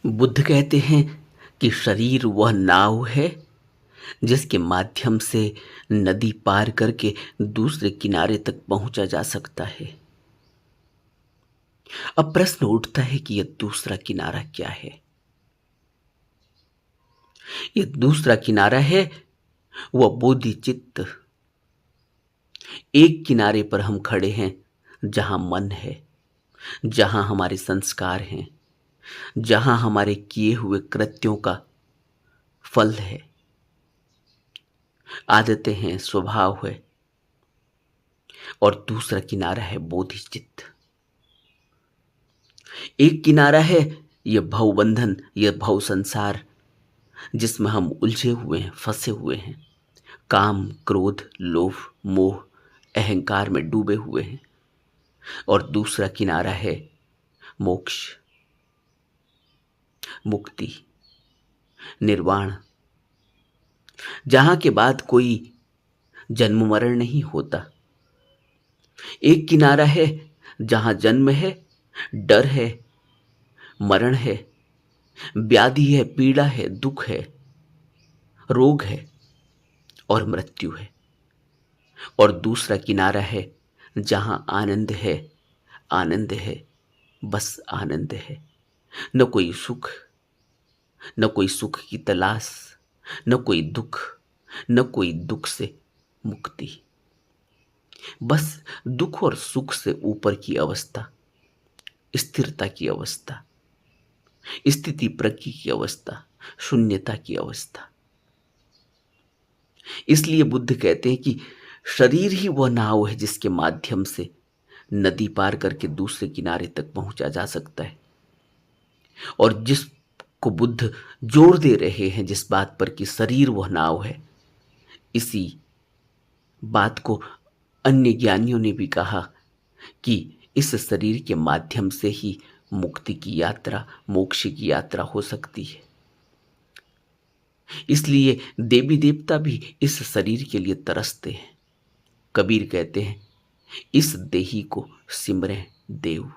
बुद्ध कहते हैं कि शरीर वह नाव है जिसके माध्यम से नदी पार करके दूसरे किनारे तक पहुंचा जा सकता है। अब प्रश्न उठता है कि यह दूसरा किनारा क्या है? यह दूसरा किनारा है वह बोधि चित्त। एक किनारे पर हम खड़े हैं जहां मन है, जहां हमारे संस्कार हैं, जहां हमारे किए हुए कृत्यों का फल है, आदतें हैं, स्वभाव है। और दूसरा किनारा है बोधिचित्त। एक किनारा है यह भवबंधन, यह भव संसार जिसमें हम उलझे हुए हैं, फंसे हुए हैं, काम, क्रोध, लोभ, मोह, अहंकार में डूबे हुए हैं। और दूसरा किनारा है मोक्ष, मुक्ति, निर्वाण, जहां के बाद कोई जन्म मरण नहीं होता। एक किनारा है जहां जन्म है, डर है, मरण है, व्याधि है, पीड़ा है, दुख है, रोग है और मृत्यु है। और दूसरा किनारा है जहां आनंद है, आनंद है, बस आनंद है। न कोई सुख, न कोई सुख की तलाश, न कोई दुख, न कोई दुख से मुक्ति। बस दुख और सुख से ऊपर की अवस्था, स्थिरता की अवस्था, स्थिति प्रज्ञ की अवस्था, शून्यता की अवस्था। इसलिए बुद्ध कहते हैं कि शरीर ही वह नाव है जिसके माध्यम से नदी पार करके दूसरे किनारे तक पहुंचा जा सकता है। और जिसको बुद्ध जोर दे रहे हैं जिस बात पर कि शरीर वह नाव है, इसी बात को अन्य ज्ञानियों ने भी कहा कि इस शरीर के माध्यम से ही मुक्ति की यात्रा, मोक्ष की यात्रा हो सकती है। इसलिए देवी देवता भी इस शरीर के लिए तरसते हैं। कबीर कहते हैं, इस देही को सिमरें देव।